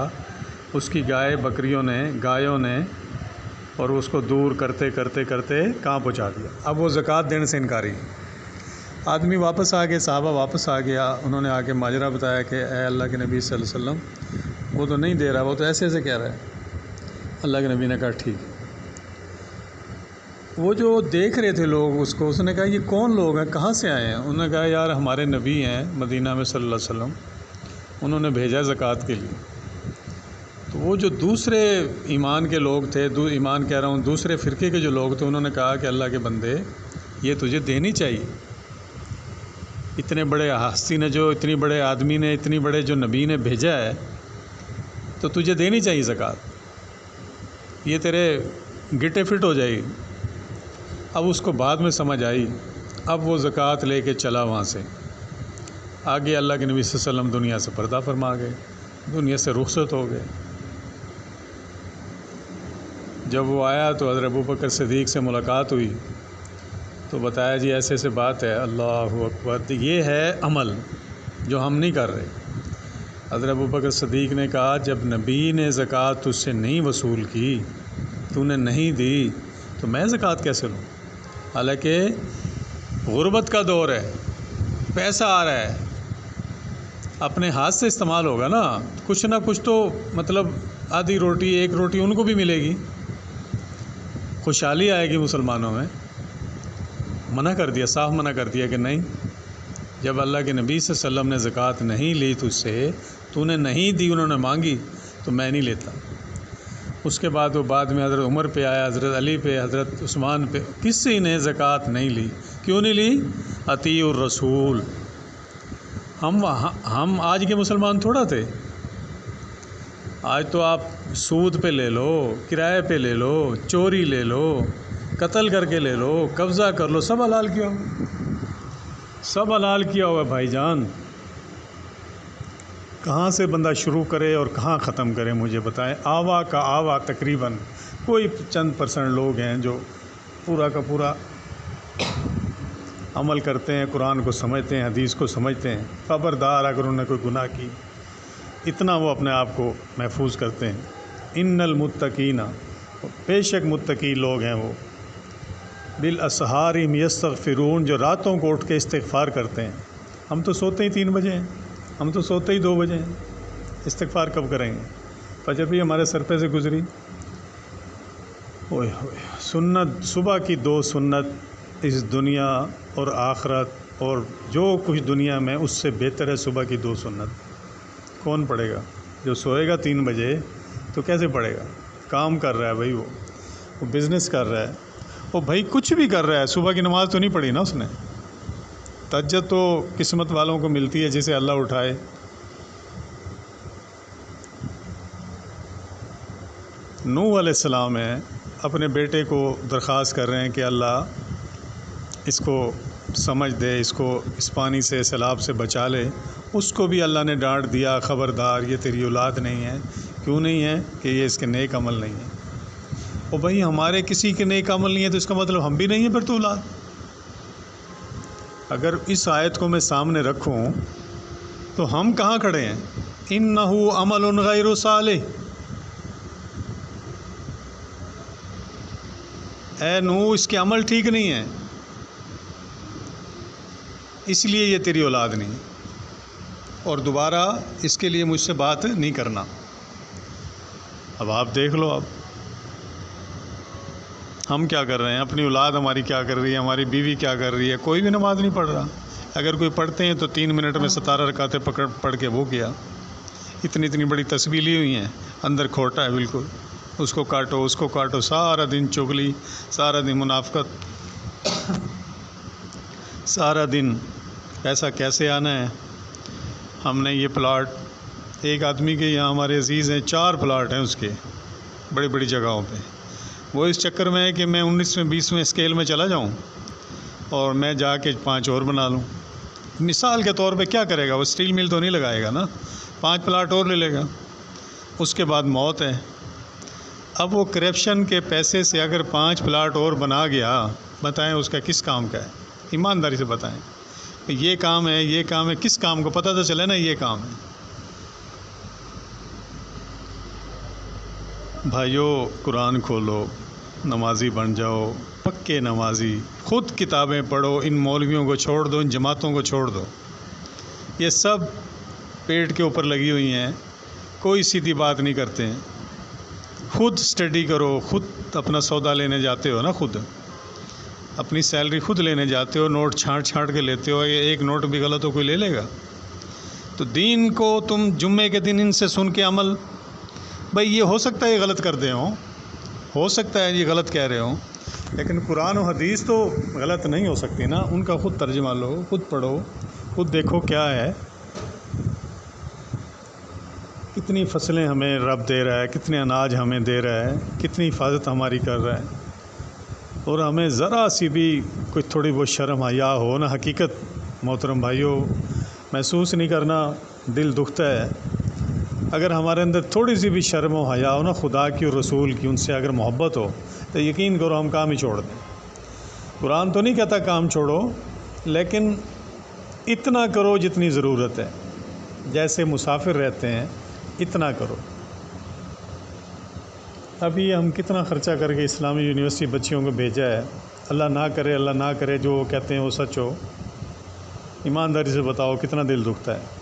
اس کی گایوں نے اور اس کو دور کرتے کرتے کرتے کہاں پہنچا دیا. اب وہ زکوٰۃ دینے سے انکاری. آدمی واپس آ گئے، صحابہ واپس آ گیا، انہوں نے آ کے ماجرا بتایا کہ اے اللہ کے نبی صلی اللہ علیہ وسلم وہ تو نہیں دے رہا، وہ تو ایسے ایسے کہہ رہا ہے. اللہ کے نبی نے کہا ٹھیک. وہ جو دیکھ رہے تھے لوگ اس نے کہا یہ کون لوگ ہیں، کہاں سے آئے ہیں؟ انہوں نے کہا یار ہمارے نبی ہیں مدینہ میں صلی اللہ علیہ وسلم، انہوں نے بھیجا زکوٰۃ کے لیے. تو وہ جو دوسرے ایمان کے لوگ تھے، ایمان کہہ رہا ہوں دوسرے فرقے کے جو لوگ تھے، انہوں نے کہا کہ اللہ کے بندے یہ تجھے دینی چاہیے. اتنے بڑے ہستی نے، جو اتنی بڑے آدمی نے، اتنی بڑے جو نبی نے بھیجا ہے، تو تجھے دینی چاہیے زکوٰۃ، یہ تیرے گٹے فٹ ہو جائے گی. اب اس کو بعد میں سمجھ آئی. اب وہ زکوٰۃ لے کے چلا وہاں سے. آگے اللہ کے نبی صلی اللہ علیہ وسلم دنیا سے پردہ فرما گئے، دنیا سے رخصت ہو گئے. جب وہ آیا تو حضرت ابوبکر صدیق سے ملاقات ہوئی تو بتایا جی ایسے ایسے بات ہے. اللہ اکبر، یہ ہے عمل جو ہم نہیں کر رہے. حضرت ابوبکر صدیق نے کہا جب نبی نے زکوٰۃ تجھ سے نہیں وصول کی، تو نے نہیں دی، تو میں زکوٰۃ کیسے لوں؟ حالانکہ غربت کا دور ہے، پیسہ آ رہا ہے، اپنے ہاتھ سے استعمال ہوگا نا، کچھ نہ کچھ تو مطلب آدھی روٹی ایک روٹی ان کو بھی ملے گی، خوشحالی آئے گی مسلمانوں میں. منع کر دیا، صاف منع کر دیا کہ نہیں، جب اللہ کے نبی صلی اللہ علیہ وسلم نے زکوٰۃ نہیں لی تجھ سے، تو نے نہیں دی، انہوں نے مانگی، تو میں نہیں لیتا. اس کے بعد وہ بعد میں حضرت عمر پہ آیا، حضرت علی پہ، حضرت عثمان پہ، کسی نے زکوٰۃ نہیں لی. کیوں نہیں لی؟ اطیع الرسول. ہم آج کے مسلمان تھوڑا تھے. آج تو آپ سود پہ لے لو، کرائے پہ لے لو، چوری لے لو، قتل کر کے لے لو، قبضہ کر لو، سب حلال کیا ہوا، سب حلال کیا ہوا بھائی جان. کہاں سے بندہ شروع کرے اور کہاں ختم کرے مجھے بتائیں. آوا کا آوا تقریباً کوئی چند % لوگ ہیں جو پورا کا پورا عمل کرتے ہیں، قرآن کو سمجھتے ہیں، حدیث کو سمجھتے ہیں. خبردار اگر انہوں نے کوئی گناہ کی، اتنا وہ اپنے آپ کو محفوظ کرتے ہیں. ان المتقین، بے شک متقی لوگ ہیں وہ، بالاسحار هم یستغفرون، جو راتوں کو اٹھ کے استغفار کرتے ہیں. ہم تو سوتے ہی 3 بجے ہیں، ہم تو سوتے ہی 2 بجے ہیں، استغفار کب کریں گے؟ فجر بھی ہمارے سر پہ سے گزری. اوئے ہوئے، سنت صبح کی 2 سنت اس دنیا اور آخرت اور جو کچھ دنیا میں اس سے بہتر ہے صبح کی 2 سنت. کون پڑھے گا؟ جو سوئے گا 3 بجے تو کیسے پڑھے گا؟ کام کر رہا ہے بھائی، وہ بزنس کر رہا ہے، وہ بھائی کچھ بھی کر رہا ہے، صبح کی نماز تو نہیں پڑھی نا اس نے. تہجد تو قسمت والوں کو ملتی ہے جسے اللہ اٹھائے. نوح علیہ السلام ہیں، اپنے بیٹے کو درخواست کر رہے ہیں کہ اللہ اس کو سمجھ دے، اس کو اس پانی سے، سیلاب سے بچا لے. اس کو بھی اللہ نے ڈانٹ دیا، خبردار یہ تیری اولاد نہیں ہے. کیوں نہیں ہے؟ کہ یہ اس کے نیک عمل نہیں ہیں. اور بھائی ہمارے کسی کے نیک عمل نہیں ہے تو اس کا مطلب ہم بھی نہیں ہیں پھر تو اولاد. اگر اس آیت کو میں سامنے رکھوں تو ہم کہاں کھڑے ہیں؟ انہ عمل غیر صالح. اے نوح، اس کے عمل ٹھیک نہیں ہے، اس لیے یہ تیری اولاد نہیں، اور دوبارہ اس کے لیے مجھ سے بات نہیں کرنا. اب آپ دیکھ لو، اب ہم کیا کر رہے ہیں، اپنی اولاد ہماری کیا کر رہی ہے، ہماری بیوی کیا کر رہی ہے. کوئی بھی نماز نہیں پڑھ رہا. اگر کوئی پڑھتے ہیں تو 3 منٹ میں 17 رکعتیں پڑھ کے وہ کیا. اتنی بڑی تسبیح لی ہوئی ہیں، اندر کھوٹا ہے بالکل. اس کو کاٹو، اس کو کاٹو، سارا دن چغلی، سارا دن منافقت، سارا دن پیسہ کیسے آنا ہے. ہم نے یہ پلاٹ ایک آدمی کے یہاں، ہمارے عزیز ہیں، 4 پلاٹ ہیں اس کے بڑی بڑی جگہوں پہ. وہ اس چکر میں ہے کہ میں 19ویں 20ویں اسکیل میں چلا جاؤں اور میں جا کے 5 اور بنا لوں. مثال کے طور پہ کیا کرے گا وہ؟ اسٹیل مل تو نہیں لگائے گا نا، 5 پلاٹ اور لے لے گا. اس کے بعد موت ہے. اب وہ کرپشن کے پیسے سے اگر 5 پلاٹ اور بنا گیا، بتائیں اس کا کس کام کا ہے؟ ایمانداری سے بتائیں. یہ کام ہے، یہ کام ہے، کس کام کو؟ پتہ تو چلے نا یہ کام ہے. بھائیو، قرآن کھولو، نمازی بن جاؤ، پکے نمازی، خود کتابیں پڑھو، ان مولویوں کو چھوڑ دو، ان جماعتوں کو چھوڑ دو، یہ سب پیٹ کے اوپر لگی ہوئی ہیں، کوئی سیدھی بات نہیں کرتے ہیں۔ خود سٹڈی کرو، خود اپنا سودا لینے جاتے ہو نا، خود اپنی سیلری خود لینے جاتے ہو، نوٹ چھانٹ چھانٹ کے لیتے ہو، یہ ایک نوٹ بھی غلط ہو کوئی لے لے گا؟ تو دین کو تم جمعے کے دن ان سے سن کے عمل، بھائی یہ ہو سکتا ہے یہ غلط کر دے ہوں، ہو سکتا ہے یہ غلط کہہ رہے ہوں، لیکن قرآن و حدیث تو غلط نہیں ہو سکتی نا، ان کا خود ترجمہ لو، خود پڑھو، خود دیکھو کیا ہے، کتنی فصلیں ہمیں رب دے رہا ہے، کتنے اناج ہمیں دے رہا ہے، کتنی حفاظت ہماری کر رہا ہے، اور ہمیں ذرا سی بھی کوئی تھوڑی بہت شرم حیا ہو نا، حقیقت محترم بھائیوں محسوس نہیں کرنا، دل دکھتا ہے۔ اگر ہمارے اندر تھوڑی سی بھی شرم و حیا ہو نا، خدا کی اور رسول کی، ان سے اگر محبت ہو تو یقین کرو ہم کام ہی چھوڑ دیں۔ قرآن تو نہیں کہتا کام چھوڑو، لیکن اتنا کرو جتنی ضرورت ہے، جیسے مسافر رہتے ہیں اتنا کرو۔ ابھی ہم کتنا خرچہ کر کے اسلامی یونیورسٹی بچیوں کو بھیجا ہے، اللہ نہ کرے جو وہ کہتے ہیں وہ سچ ہو، ایمانداری سے بتاؤ کتنا دل دکھتا ہے۔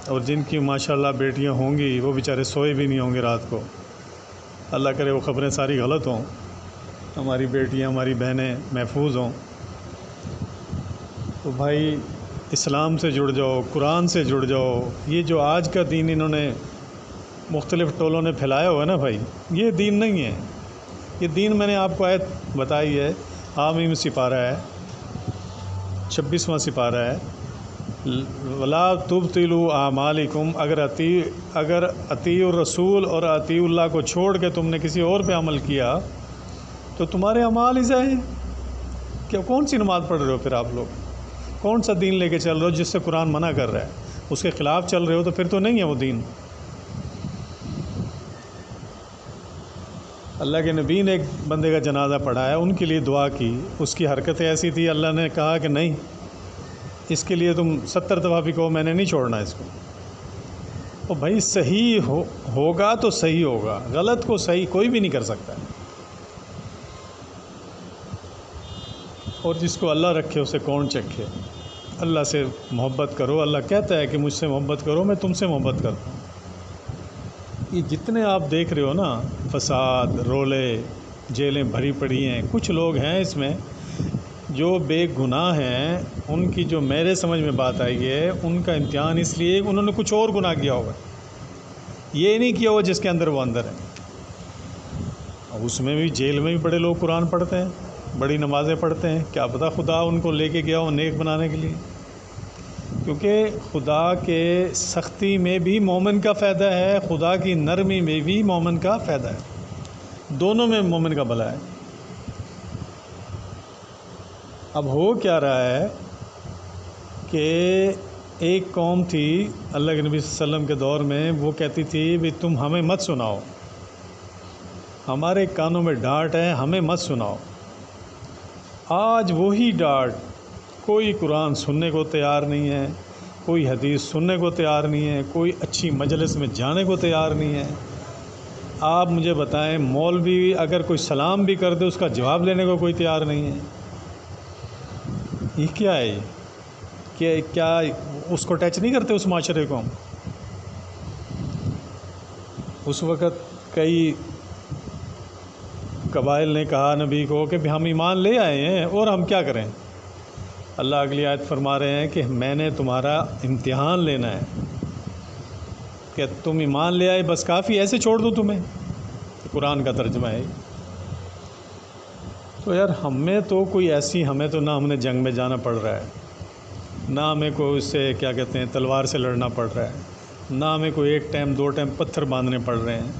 اور جن کی ماشاءاللہ بیٹیاں ہوں گی وہ بیچارے سوئے بھی نہیں ہوں گے رات کو، اللہ کرے وہ خبریں ساری غلط ہوں، ہماری بیٹیاں ہماری بہنیں محفوظ ہوں۔ تو بھائی اسلام سے جڑ جاؤ، قرآن سے جڑ جاؤ۔ یہ جو آج کا دین انہوں نے مختلف ٹولوں نے پھیلایا ہوا ہے نا بھائی، یہ دین نہیں ہے۔ یہ دین میں نے آپ کو آیت بتائی ہے، حامیم سپارہ ہے، 26واں سپارہ ہے، ولا تبطلوا اعمالکم، اگر اطیعوا الرسول اور اطیعوا اللہ کو چھوڑ کے تم نے کسی اور پہ عمل کیا تو تمہارے اعمال ہی ضائع ہیں۔ کیا کون سی نماز پڑھ رہے ہو پھر آپ لوگ؟ کون سا دین لے کے چل رہے ہو جس سے قرآن منع کر رہا ہے؟ اس کے خلاف چل رہے ہو تو پھر تو نہیں ہے وہ دین۔ اللہ کے نبی نے ایک بندے کا جنازہ پڑھایا، ان کے لیے دعا کی، اس کی حرکتیں ایسی تھی، اللہ نے کہا کہ نہیں، اس کے لیے تم 70 دفعہ بھی کہو میں نے نہیں چھوڑنا اس کو۔ اور بھائی صحیح ہوگا تو صحیح ہوگا، غلط کو صحیح کوئی بھی نہیں کر سکتا ہے، اور جس کو اللہ رکھے اسے کون چکھے۔ اللہ سے محبت کرو، اللہ کہتا ہے کہ مجھ سے محبت کرو، میں تم سے محبت کرتا ہوں۔ یہ جتنے آپ دیکھ رہے ہو نا فساد، رولے، جیلیں بھری پڑی ہیں، کچھ لوگ ہیں اس میں جو بے گناہ ہیں، ان کی جو میرے سمجھ میں بات آئی ہے، ان کا امتحان اس لیے کہ انہوں نے کچھ اور گناہ کیا ہوگا، یہ نہیں کیا ہوا جس کے اندر وہ اندر ہے۔ اس میں بھی جیل میں بھی بڑے لوگ قرآن پڑھتے ہیں، بڑی نمازیں پڑھتے ہیں، کیا پتہ خدا ان کو لے کے گیا ہو نیک بنانے کے لیے، کیونکہ خدا کے سختی میں بھی مومن کا فائدہ ہے، خدا کی نرمی میں بھی مومن کا فائدہ ہے، دونوں میں مومن کا بھلا ہے۔ اب ہو کیا رہا ہے کہ ایک قوم تھی اللہ کے نبی صلی اللہ علیہ وسلم کے دور میں، وہ کہتی تھی بھی تم ہمیں مت سناؤ، ہمارے کانوں میں ڈانٹ ہے، ہمیں مت سناؤ۔ آج وہی ڈانٹ، کوئی قرآن سننے کو تیار نہیں ہے، کوئی حدیث سننے کو تیار نہیں ہے، کوئی اچھی مجلس میں جانے کو تیار نہیں ہے۔ آپ مجھے بتائیں، مولوی اگر کوئی سلام بھی کر دے اس کا جواب لینے کو کوئی تیار نہیں ہے، یہ کیا ہے؟ کیا اس کو ٹچ نہیں کرتے اس معاشرے کو؟ اس وقت کئی قبائل نے کہا نبی کو کہ ہم ایمان لے آئے ہیں اور ہم کیا کریں؟ اللہ اگلی آیت فرما رہے ہیں کہ میں نے تمہارا امتحان لینا ہے، کہ تم ایمان لے آئے بس کافی، ایسے چھوڑ دو تمہیں؟ قرآن کا ترجمہ ہے۔ تو یار ہمیں تو کوئی ایسی، ہمیں تو نہ ہم نے جنگ میں جانا پڑ رہا ہے، نہ ہمیں کوئی اس سے کیا کہتے ہیں تلوار سے لڑنا پڑ رہا ہے، نہ ہمیں کوئی ایک ٹائم 2 ٹائم پتھر باندھنے پڑ رہے ہیں،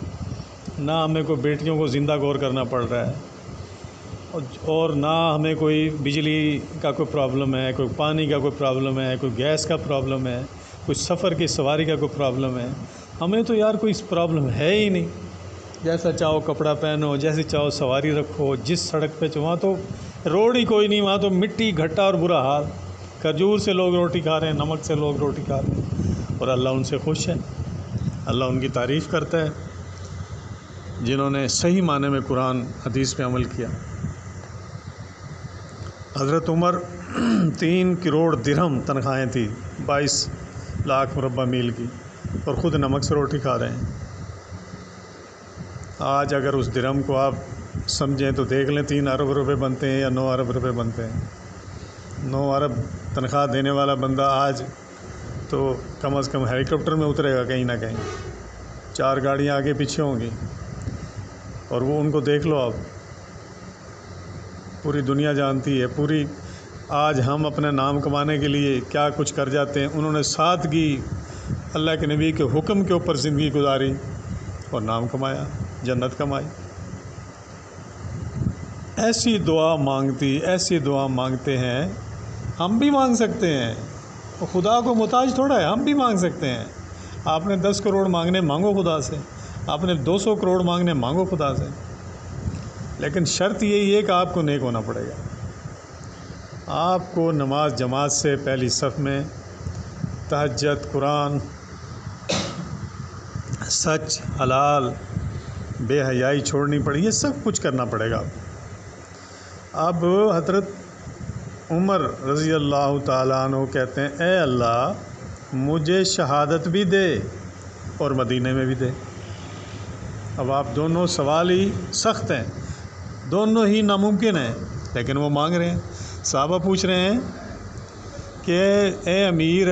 نہ ہمیں کوئی بیٹیوں کو زندہ گور کرنا پڑ رہا ہے، اور نہ ہمیں کوئی بجلی کا کوئی پرابلم ہے، کوئی پانی کا کوئی پرابلم ہے، کوئی گیس کا پرابلم ہے، کوئی سفر کی سواری کا کوئی پرابلم ہے۔ ہمیں تو یار کوئی پرابلم ہے ہی نہیں، جیسا چاہو کپڑا پہنو، جیسے چاہو سواری رکھو، جس سڑک پہ وہاں تو روڈ ہی کوئی نہیں، وہاں تو مٹی گھٹا اور برا حال، کھجور سے لوگ روٹی کھا رہے ہیں، نمک سے لوگ روٹی کھا رہے ہیں، اور اللہ ان سے خوش ہے، اللہ ان کی تعریف کرتا ہے۔ جنہوں نے صحیح معنی میں قرآن حدیث پہ عمل کیا۔ حضرت عمر 3 کروڑ درہم تنخواہیں تھی، 22 لاکھ مربع میل کی، اور خود نمک سے روٹی کھا رہے ہیں۔ آج اگر اس درہم کو آپ سمجھیں تو دیکھ لیں 3 ارب روپے بنتے ہیں یا 9 ارب روپے بنتے ہیں۔ 9 ارب تنخواہ دینے والا بندہ آج تو کم از کم ہیلی کاپٹر میں اترے گا کہیں نہ کہیں، 4 گاڑیاں آگے پیچھے ہوں گی، اور وہ ان کو دیکھ لو آپ، پوری دنیا جانتی ہے۔ پوری آج ہم اپنے نام کمانے کے لیے کیا کچھ کر جاتے ہیں، انہوں نے سادگی اللہ کے نبی کے حکم کے اوپر زندگی گزاری اور نام کمایا، جنت کمائی۔ ایسی دعا مانگتے ہیں، ہم بھی مانگ سکتے ہیں، خدا کو محتاج تھوڑا ہے، ہم بھی مانگ سکتے ہیں۔ آپ نے 10 کروڑ مانگنے، مانگو خدا سے، آپ نے 200 کروڑ مانگنے، مانگو خدا سے، لیکن شرط یہی ہے کہ آپ کو نیک ہونا پڑے گا۔ آپ کو نماز جماعت سے پہلی صف میں، تہجد، قرآن، سچ، حلال، بے حیائی چھوڑنی پڑے، یہ سب کچھ کرنا پڑے گا۔ اب حضرت عمر رضی اللہ تعالیٰ عنہ کہتے ہیں، اے اللہ مجھے شہادت بھی دے اور مدینے میں بھی دے۔ اب آپ دونوں سوال ہی سخت ہیں، دونوں ہی ناممکن ہیں، لیکن وہ مانگ رہے ہیں۔ صحابہ پوچھ رہے ہیں کہ اے امیر،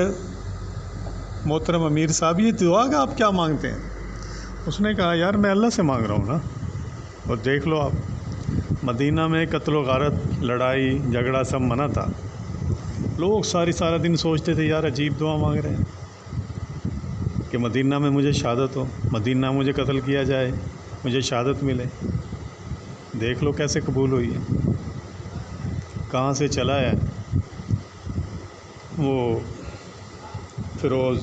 محترم امیر صاحب، یہ دعا کا آپ کیا مانگتے ہیں؟ اس نے کہا یار میں اللہ سے مانگ رہا ہوں نا۔ اور دیکھ لو آپ، مدینہ میں قتل و غارت، لڑائی جھگڑا سب منع تھا۔ لوگ سارا دن سوچتے تھے یار عجیب دعا مانگ رہے ہیں کہ مدینہ میں مجھے شہادت ہو، مدینہ مجھے قتل کیا جائے، مجھے شہادت ملے۔ دیکھ لو کیسے قبول ہوئی ہے، کہاں سے چلا ہے وہ فیروز،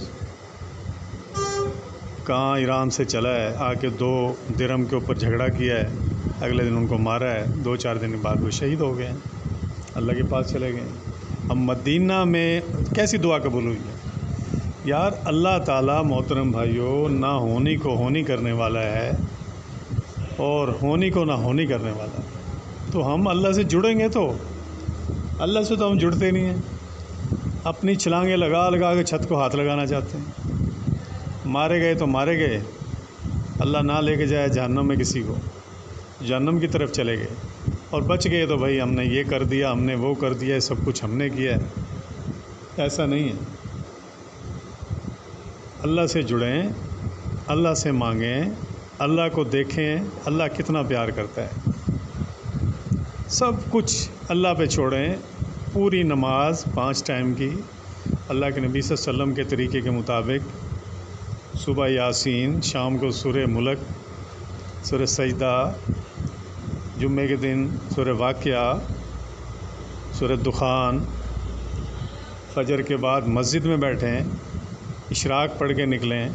کہاں ایران سے چلا ہے، آ کے 2 درہم کے اوپر جھگڑا کیا ہے، اگلے دن ان کو مارا ہے، 2-4 دن بعد وہ شہید ہو گئے ہیں، اللہ کے پاس چلے گئے ہیں۔ اب مدینہ میں کیسی دعا قبول ہوئی ہے؟ یار اللہ تعالیٰ محترم بھائیوں نہ ہونی کو ہونی کرنے والا ہے اور ہونی کو نہ ہونی کرنے والا ہے، تو ہم اللہ سے جڑیں گے تو اللہ سے تو ہم جڑتے نہیں ہیں، اپنی چھلانگیں لگا کے چھت کو ہاتھ لگانا چاہتے ہیں۔ مارے گئے تو مارے گئے، اللہ نہ لے کے جائے جہنم میں کسی کو، جہنم کی طرف چلے گئے، اور بچ گئے تو بھائی ہم نے یہ کر دیا، ہم نے وہ کر دیا، سب کچھ ہم نے کیا ہے۔ ایسا نہیں ہے، اللہ سے جڑیں، اللہ سے مانگیں، اللہ کو دیکھیں اللہ کتنا پیار کرتا ہے، سب کچھ اللہ پہ چھوڑیں۔ پوری نماز 5 ٹائم کی اللہ کے نبی صلی اللہ علیہ وسلم کے طریقے کے مطابق، صبح یاسین، شام کو سورہ ملک، سورہ سجدہ، جمعے کے دن سورہ واقعہ، سورہ دخان، فجر کے بعد مسجد میں بیٹھیں، اشراق پڑھ کے نکلیں،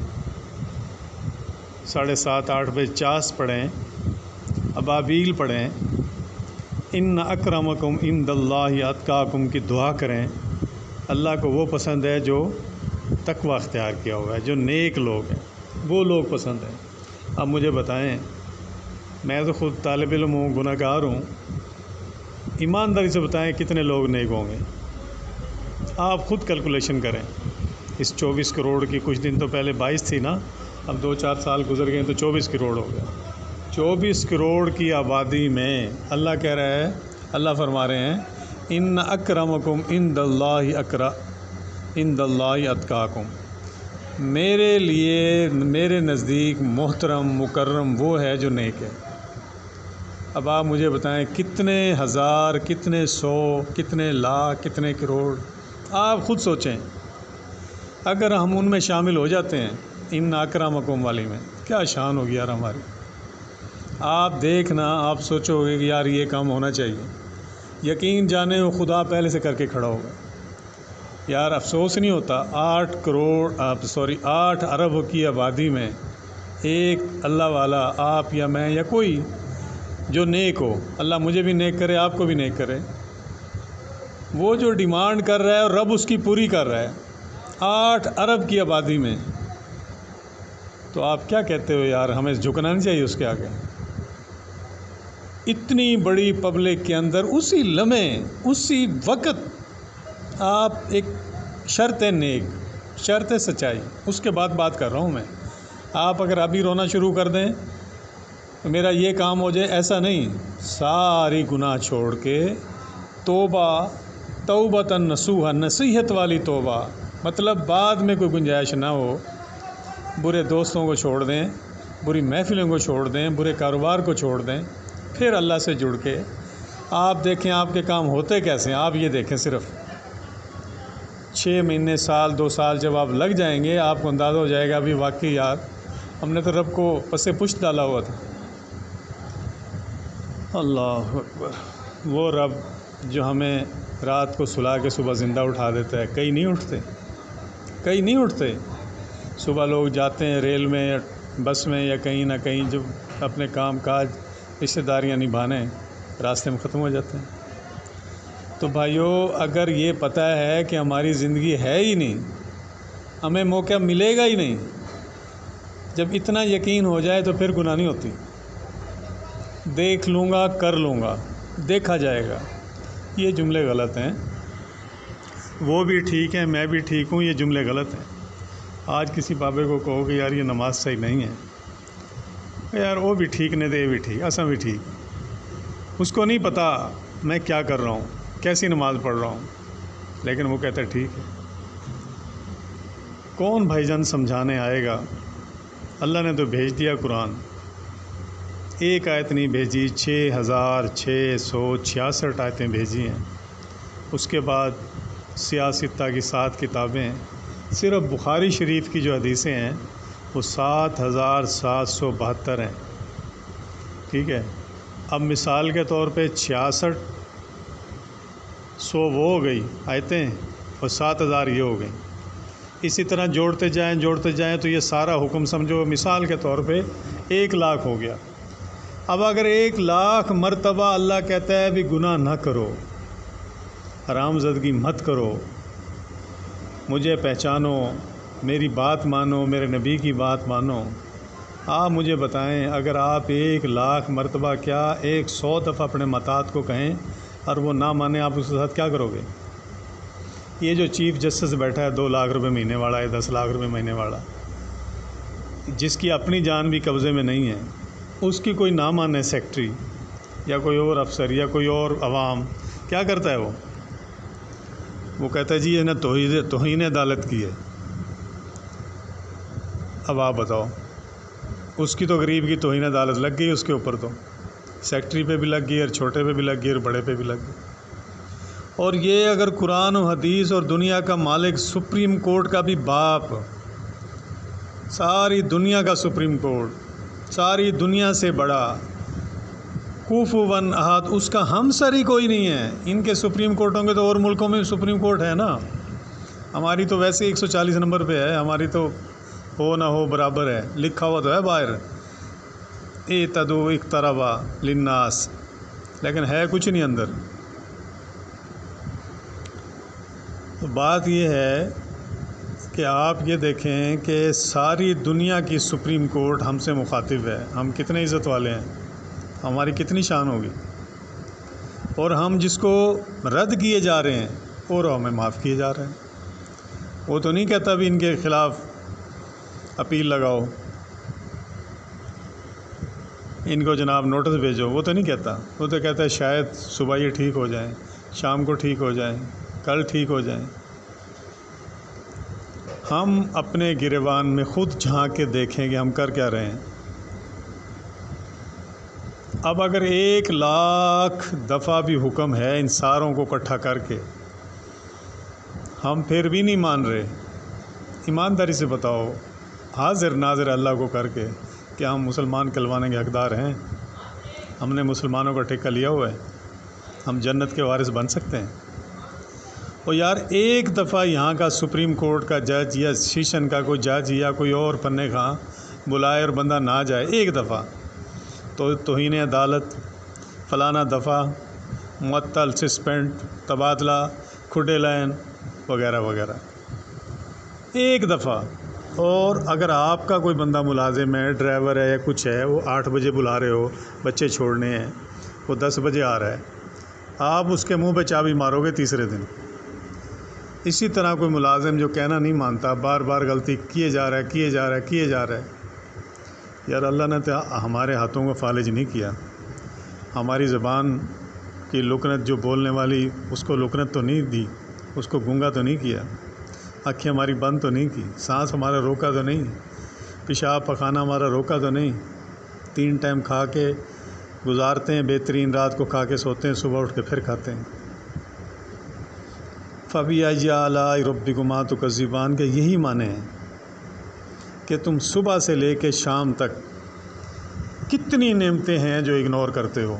7:30-8 بجے چاس پڑھیں، ابابیل پڑھیں، ان اکرمکم عند اللہ اتقاکم کی دعا کریں۔ اللہ کو وہ پسند ہے جو تقوی اختیار کیا ہوا ہے، جو نیک لوگ ہیں، وہ لوگ پسند ہیں۔ اب مجھے بتائیں، میں تو خود طالب علم ہوں، گناہ گار ہوں، ایمانداری سے بتائیں کتنے لوگ نیک ہوں گے؟ آپ خود کیلکولیشن کریں۔ اس 24 کروڑ کی کچھ دن تو پہلے 22 تھی نا، اب 2-4 سال گزر گئے تو 24 کروڑ ہو گیا۔ 24 کروڑ کی آبادی میں اللہ کہہ رہا ہے، اللہ فرما رہے ہیں ان اکرمکم عند اللہ اتقاکم، میرے لیے، میرے نزدیک محترم مکرم وہ ہے جو نیک ہے۔ اب آپ مجھے بتائیں کتنے ہزار، کتنے 100، کتنے لاکھ، کتنے کروڑ، آپ خود سوچیں، اگر ہم ان میں شامل ہو جاتے ہیں ان اکرمکم والی میں، کیا شان ہوگی یار ہماری۔ آپ دیکھنا، آپ سوچو گے کہ یار یہ کام ہونا چاہیے، یقین جانے وہ خدا پہلے سے کر کے کھڑا ہوگا۔ یار افسوس نہیں ہوتا 8 ارب کی آبادی میں ایک اللہ والا، آپ یا میں یا کوئی جو نیک ہو، اللہ مجھے بھی نیک کرے، آپ کو بھی نیک کرے، وہ جو ڈیمانڈ کر رہا ہے اور رب اس کی پوری کر رہا ہے 8 ارب کی آبادی میں، تو آپ کیا کہتے ہو یار، ہمیں جھکنا نہیں چاہیے اس کے آگے؟ اتنی بڑی پبلک کے اندر اسی لمحے اسی وقت آپ ایک شرط نیک، شرط سچائی، اس کے بعد بات کر رہا ہوں میں. آپ اگر ابھی رونا شروع کر دیں تو میرا یہ کام ہو جائے، ایسا نہیں. ساری گناہ چھوڑ کے توبہ، توبۃ نصوحا، نصیحت والی توبہ، مطلب بعد میں کوئی گنجائش نہ ہو. برے دوستوں کو چھوڑ دیں، بری محفلوں کو چھوڑ دیں، برے کاروبار کو چھوڑ دیں، پھر اللہ سے جڑ کے آپ دیکھیں آپ کے کام ہوتے کیسے ہیں. آپ یہ دیکھیں، صرف 6 مہینے، سال، 2 سال جب آپ لگ جائیں گے، آپ کو اندازہ ہو جائے گا ابھی واقعی یار ہم نے تو رب کو پس پشت ڈالا ہوا تھا. اللہ اکبر. وہ رب جو ہمیں رات کو سلا کے صبح زندہ اٹھا دیتا ہے. کئی نہیں اٹھتے، کئی نہیں اٹھتے. صبح لوگ جاتے ہیں ریل میں یا بس میں یا کہیں نہ کہیں، جب اپنے کام کاج، رشتہ داریاں نبھانے، راستے میں ختم ہو جاتے ہیں. تو بھائیو، اگر یہ پتہ ہے کہ ہماری زندگی ہے ہی نہیں، ہمیں موقع ملے گا ہی نہیں، جب اتنا یقین ہو جائے تو پھر گناہ نہیں ہوتی. دیکھ لوں گا، کر لوں گا، دیکھا جائے گا، یہ جملے غلط ہیں. وہ بھی ٹھیک ہیں، میں بھی ٹھیک ہوں، یہ جملے غلط ہیں. آج کسی بابے کو کہو کہ یار یہ نماز صحیح نہیں ہے، یار وہ بھی ٹھیک نہیں دے بھی ٹھیک، اساں بھی ٹھیک. اس کو نہیں پتہ میں کیا کر رہا ہوں، کیسی نماز پڑھ رہا ہوں، لیکن وہ کہتا ہے ٹھیک ہے. کون بھائی جان سمجھانے آئے گا؟ اللہ نے تو بھیج دیا قرآن. ایک آیت نہیں بھیجی، 6666 آیتیں بھیجی ہیں. اس کے بعد سیاستہ کی 7 کتابیں. صرف بخاری شریف کی جو حدیثیں ہیں وہ 7772 ہیں. ٹھیک ہے. اب مثال کے طور پہ 6600 وہ ہو گئی آیتیں اور 7000 یہ ہو گئی. اسی طرح جوڑتے جائیں تو یہ سارا حکم سمجھو مثال کے طور پہ 1,00,000 ہو گیا. اب اگر 1,00,000 مرتبہ اللہ کہتا ہے بھی گناہ نہ کرو، حرام زدگی مت کرو، مجھے پہچانو، میری بات مانو، میرے نبی کی بات مانو. آپ مجھے بتائیں، اگر آپ 1,00,000 مرتبہ کیا 100 دفعہ اپنے متات کو کہیں اور وہ نہ مانیں، آپ اس کے ساتھ کیا کرو گے؟ یہ جو چیف جسٹس بیٹھا ہے 2 لاکھ روپے مہینے والا ہے، 10 لاکھ روپے مہینے والا، جس کی اپنی جان بھی قبضے میں نہیں ہے، اس کی کوئی نہ مانے سیکٹری یا کوئی اور افسر یا کوئی اور عوام، کیا کرتا ہے وہ کہتا ہے جی یہ نے توہین عدالت کی ہے. اب آپ بتاؤ، اس کی تو غریب کی توہین عدالت لگ گئی، اس کے اوپر تو سیکٹری پہ بھی لگ گئی اور چھوٹے پہ بھی لگ گئی اور بڑے پہ بھی لگ گئی. اور یہ اگر قرآن و حدیث اور دنیا کا مالک سپریم کورٹ کا بھی باپ، ساری دنیا کا سپریم کورٹ، ساری دنیا سے بڑا، کوفواً احد، اس کا ہمسر ہی کوئی نہیں ہے. ان کے سپریم کورٹوں کے تو اور ملکوں میں سپریم کورٹ ہے نا، ہماری تو ویسے 140 نمبر پہ ہے، ہماری تو ہو نہ ہو برابر ہے، لکھا ہوا تو ہے باہر اعتدوا اقترب للناس، لیکن ہے کچھ نہیں اندر. تو بات یہ ہے کہ آپ یہ دیکھیں کہ ساری دنیا کی سپریم کورٹ ہم سے مخاطب ہے. ہم کتنے عزت والے ہیں، ہماری کتنی شان ہوگی. اور ہم جس کو رد کیے جا رہے ہیں اور ہمیں معاف کیے جا رہے ہیں. وہ تو نہیں کہتا بھی ان کے خلاف اپیل لگاؤ، ان کو جناب نوٹس بھیجو، وہ تو نہیں کہتا. وہ تو کہتا ہے شاید صبح یہ ٹھیک ہو جائیں، شام کو ٹھیک ہو جائیں، کل ٹھیک ہو جائیں. ہم اپنے گریبان میں خود جھانک کے دیکھیں کہ ہم کر کیا رہے ہیں. اب اگر 1,00,000 دفعہ بھی حکم ہے ان ساروں کو اکٹھا کر کے، ہم پھر بھی نہیں مان رہے، ایمانداری سے بتاؤ، حاضر ناظر اللہ کو کر کے، کہ ہم مسلمان کہلوانے کے حقدار ہیں؟ ہم نے مسلمانوں کا ٹھیکہ لیا ہوا ہے، ہم جنت کے وارث بن سکتے ہیں؟ اور یار ایک دفعہ یہاں کا سپریم کورٹ کا جج یا سیشن کا کوئی جج یا کوئی اور پنے خواہ بلائے اور بندہ نہ جائے ایک دفعہ، تو توہین عدالت، فلانا دفعہ، معطل، سسپینڈ، تبادلہ، کھڈے لائن وغیرہ وغیرہ. ایک دفعہ اور اگر آپ کا کوئی بندہ ملازم ہے، ڈرائیور ہے یا کچھ ہے، وہ 8 بجے بلا رہے ہو بچے چھوڑنے ہیں، وہ 10 بجے آ رہا ہے، آپ اس کے منہ پہ چابی مارو گے تیسرے دن۔ اسی طرح کوئی ملازم جو کہنا نہیں مانتا، بار بار غلطی کیے جا رہا ہے، یار اللہ نے تو ہمارے ہاتھوں کو فالج نہیں کیا، ہماری زبان کی لکنت جو بولنے والی، اس کو لکنت تو نہیں دی، اس کو گونگا تو نہیں کیا، آنکھیں ہماری بند تو نہیں کی، سانس ہمارا روکا تو نہیں، پیشاب پخانا ہمارا روکا تو نہیں، 3 ٹائم کھا کے گزارتے ہیں، بہترین رات کو کھا کے سوتے ہیں، صبح اٹھ کے پھر کھاتے ہیں۔ فَبِأَيِّ آلَاءِ رَبِّكُمَا تُكَذِّبَانِ کے یہی معنی ہیں کہ تم صبح سے لے کے شام تک کتنی نعمتیں ہیں جو اگنور کرتے ہو۔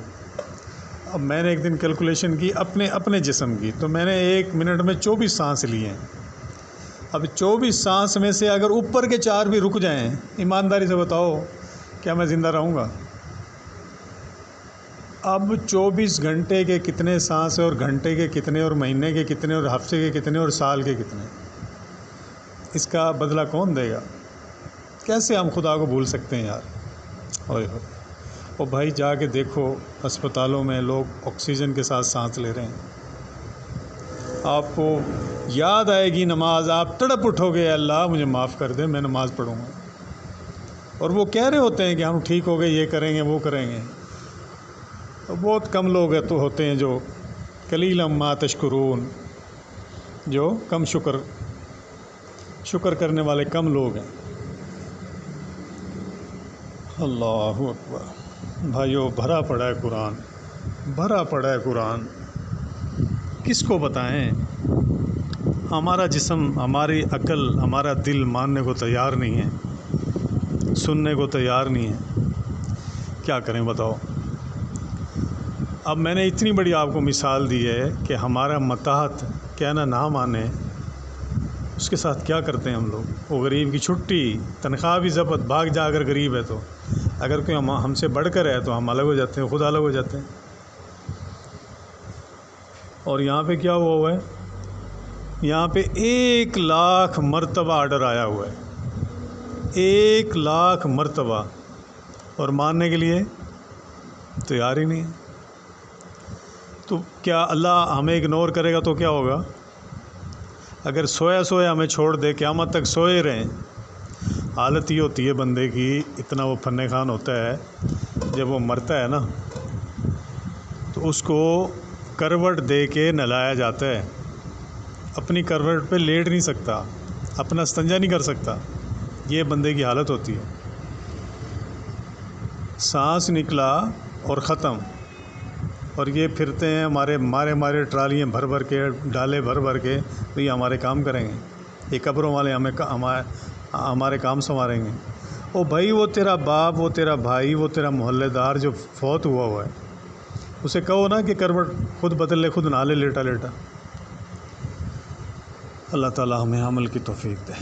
اب میں نے ایک دن کیلکولیشن کی اپنے جسم کی، تو میں نے 1 منٹ میں 24 سانس لیے ہیں۔ اب 24 سانس میں سے اگر اوپر کے 4 بھی رک جائیں، ایمانداری سے بتاؤ کیا میں زندہ رہوں گا؟ اب 24 گھنٹے کے کتنے سانس اور گھنٹے کے کتنے اور مہینے کے کتنے اور ہفتے کے کتنے اور سال کے کتنے، اس کا بدلہ کون دے گا؟ کیسے ہم خدا کو بھول سکتے ہیں یار؟ اور بھائی جا کے دیکھو ہسپتالوں میں لوگ آکسیجن کے ساتھ سانس لے رہے ہیں، آپ کو یاد آئے گی نماز، آپ تڑپ اٹھو گے، اللہ مجھے معاف کر دے، میں نماز پڑھوں گا۔ اور وہ کہہ رہے ہوتے ہیں کہ ہم ٹھیک ہو گئے، یہ کریں گے وہ کریں گے۔ بہت کم لوگ تو ہوتے ہیں جو قلیلا ما تشکرون، جو کم شکر کرنے والے کم لوگ ہیں۔ اللہ اکبر بھائیو، بھرا پڑا ہے قرآن، بھرا پڑا ہے قرآن، کس کو بتائیں؟ ہمارا جسم، ہماری عقل، ہمارا دل ماننے کو تیار نہیں ہے، سننے کو تیار نہیں ہے، کیا کریں بتاؤ؟ اب میں نے اتنی بڑی آپ کو مثال دی ہے کہ ہمارا متاحت کہنا نہ مانے، اس کے ساتھ کیا کرتے ہیں ہم لوگ؟ وہ غریب کی چھٹی، تنخواہ بھی ضبط، بھاگ جا اگر غریب ہے تو، اگر کوئی ہم سے بڑھ کر ہے تو ہم الگ ہو جاتے ہیں، خود الگ ہو جاتے ہیں۔ اور یہاں پہ کیا ہوا ہے؟ یہاں پہ 1,00,000 مرتبہ آرڈر آیا ہوا ہے، 1,00,000 مرتبہ، اور ماننے کے لیے تیار ہی نہیں ہے۔ تو کیا اللہ ہمیں اگنور کرے گا تو کیا ہوگا؟ اگر سویا ہمیں چھوڑ دے، قیامت تک سوئے رہیں، حالت یہ ہوتی ہے بندے کی، اتنا وہ فن خان ہوتا ہے، جب وہ مرتا ہے نا تو اس کو کروٹ دے کے نہلایا جاتا ہے، اپنی کروٹ پہ لیٹ نہیں سکتا، اپنا استنجا نہیں کر سکتا، یہ بندے کی حالت ہوتی ہے۔ سانس نکلا اور ختم، اور یہ پھرتے ہیں مارے ٹرالیاں بھر کے، ڈالے بھر کے، تو یہ ہمارے کام کریں گے، یہ قبروں والے ہمارے کام سنواریں گے۔ او بھائی، وہ تیرا باپ، وہ تیرا بھائی، وہ تیرا محلے دار جو فوت ہوا ہے، اسے کہو نا کہ کروٹ خود بدل لے، خود نہ لے لیٹا۔ اللہ تعالی ہمیں عمل کی توفیق دے۔